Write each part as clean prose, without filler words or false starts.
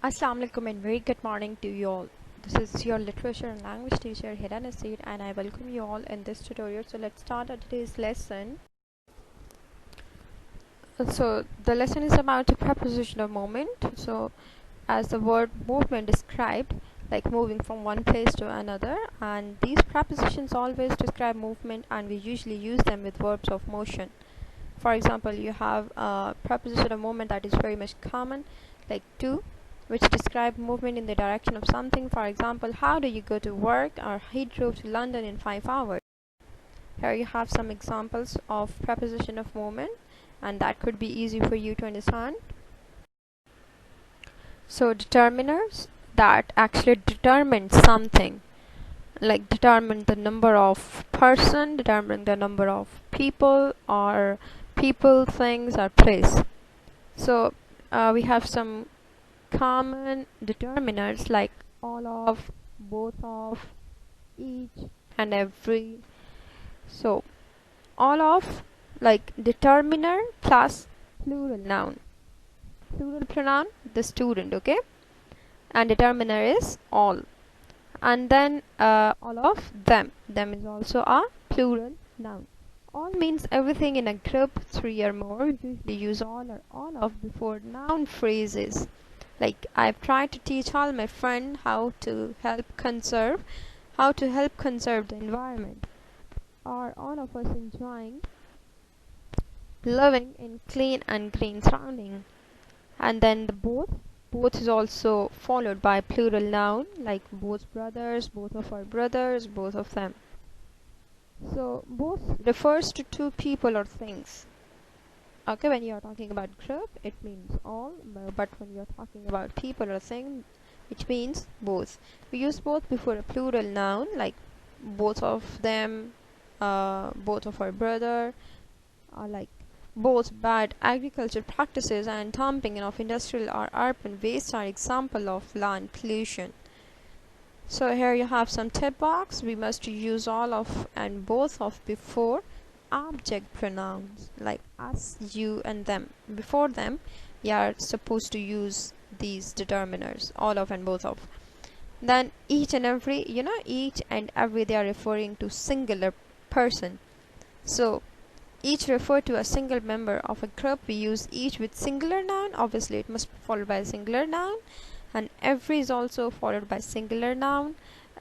Assalamu alaikum and very good morning to you all. This is your literature and language teacher Hira Nasir and I welcome you all in this tutorial. So let's start our today's lesson. So the lesson is about the preposition of movement. So as the word movement described, like moving from one place to another, and these prepositions always describe movement and we usually use them with verbs of motion. For example, you have a preposition of movement that is very much common, like to, which describe movement in the direction of something. For example, how do you go to work, or he drove to London in 5 hours. Here you have some examples of preposition of movement, and that could be easy for you to understand. So determiners that actually determine something, like determine the number of person, determine the number of people, or people, things, or place. So we have some common determiners like all of, both of, each, and every. So all of, like determiner plus plural noun, plural pronoun the student, okay, and determiner is all. And then all of them is also a plural noun. All means everything in a group, three or more. We usually use all or all of before noun phrases. Like I've tried to teach all my friends how to help conserve the environment. Are all of us enjoying living in clean and green surrounding? And then the both is also followed by plural noun, like both brothers, both of our brothers, both of them. So both refers to two people or things. Okay, when you're talking about group it means all, but when you're talking about people or thing it means both. We use both before a plural noun, like both of them, both of our brother, or like both bad agriculture practices and dumping of industrial or urban waste are example of land pollution. So here you have some tip box. We must use all of and both of before object pronouns like us, you, and them. Before them you are supposed to use these determiners, all of and both of. Then each and every, each and every, they are referring to singular person. So each refer to a single member of a group. We use each with singular noun, obviously it must be followed by a singular noun, and every is also followed by singular noun.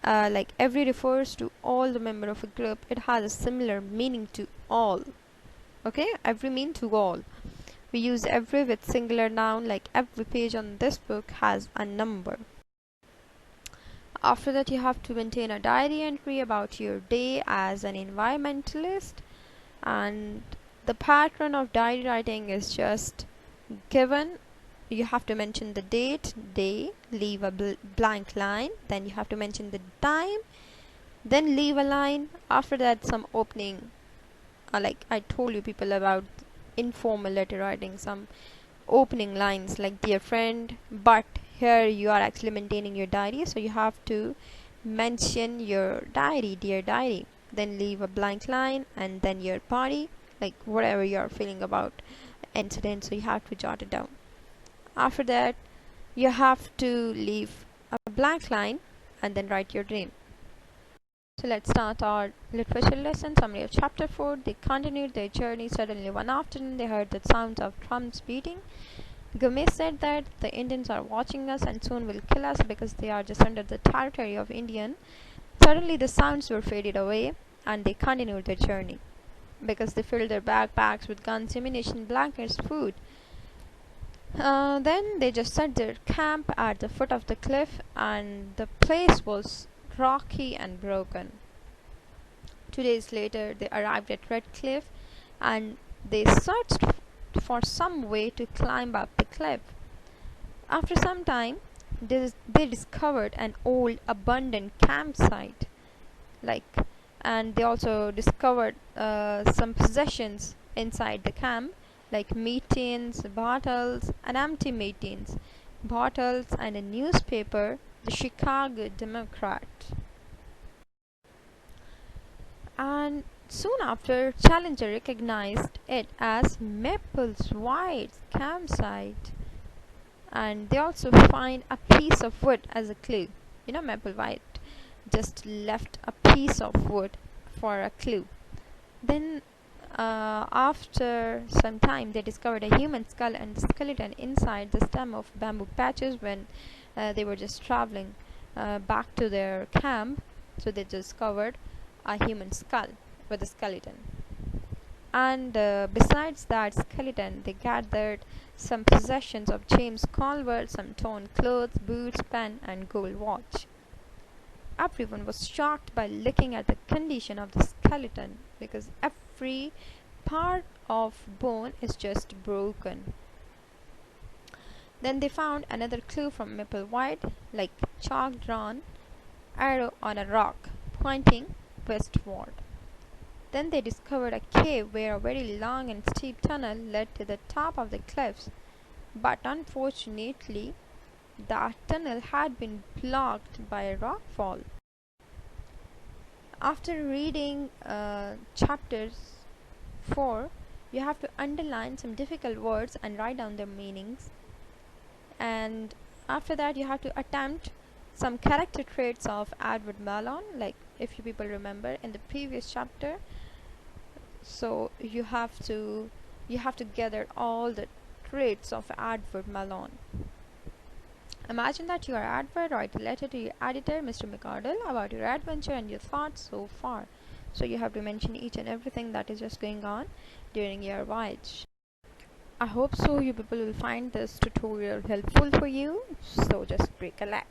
Like every refers to all the member of a group. It has a similar meaning to all. Okay, every mean to all. We use every with singular noun, like every page on this book has a number. After that, you have to maintain a diary entry about your day as an environmentalist, and the pattern of diary writing is just given. You have to mention the date, day, leave a blank line, then you have to mention the time, then leave a line. After that, some opening, like I told you people about informal letter writing, some opening lines like dear friend, but here you are actually maintaining your diary, so you have to mention your diary, dear diary, then leave a blank line, and then your party, like whatever you are feeling about incident, so you have to jot it down. After that, you have to leave a blank line and then write your dream. So let's start our literature lesson. Summary of chapter 4. They continued their journey. Suddenly one afternoon they heard the sounds of drums beating. Gomez said that the Indians are watching us and soon will kill us because they are just under the territory of Indian. Suddenly the sounds were faded away and they continued their journey because they filled their backpacks with guns, ammunition, blankets, food. Then they just set their camp at the foot of the cliff, and the place was rocky and broken. 2 days later, they arrived at Red Cliff, and they searched for some way to climb up the cliff. After some time, they discovered an old, abandoned campsite, and they also discovered some possessions inside the camp, like meat tins, bottles, and empty meat tins, bottles, and a newspaper, the Chicago Democrat. And soon after, Challenger recognized it as Maple's White's campsite. And they also find a piece of wood as a clue. Mapplewhite just left a piece of wood for a clue. Then, after some time, they discovered a human skull and the skeleton inside the stem of bamboo patches when they were just traveling back to their camp. So they discovered a human skull with a skeleton. And besides that skeleton, they gathered some possessions of James Colvert, some torn clothes, boots, pen, and gold watch. Everyone was shocked by looking at the condition of the skeleton because every part of bone is just broken. Then they found another clue from Mapplewhite, like chalk drawn arrow on a rock pointing westward. Then they discovered a cave where a very long and steep tunnel led to the top of the cliffs, but unfortunately that tunnel had been blocked by a rock fall. After reading chapters 4, you have to underline some difficult words and write down their meanings. And after that, you have to attempt some character traits of Edward Malone, like if you people remember in the previous chapter. So you have to gather all the traits of Edward Malone. Imagine that you are Edward. Write a letter to your editor, Mr. McArdle, about your adventure and your thoughts so far. So you have to mention each and everything that is just going on during your voyage. I hope so you people will find this tutorial helpful for you. So just break a leg.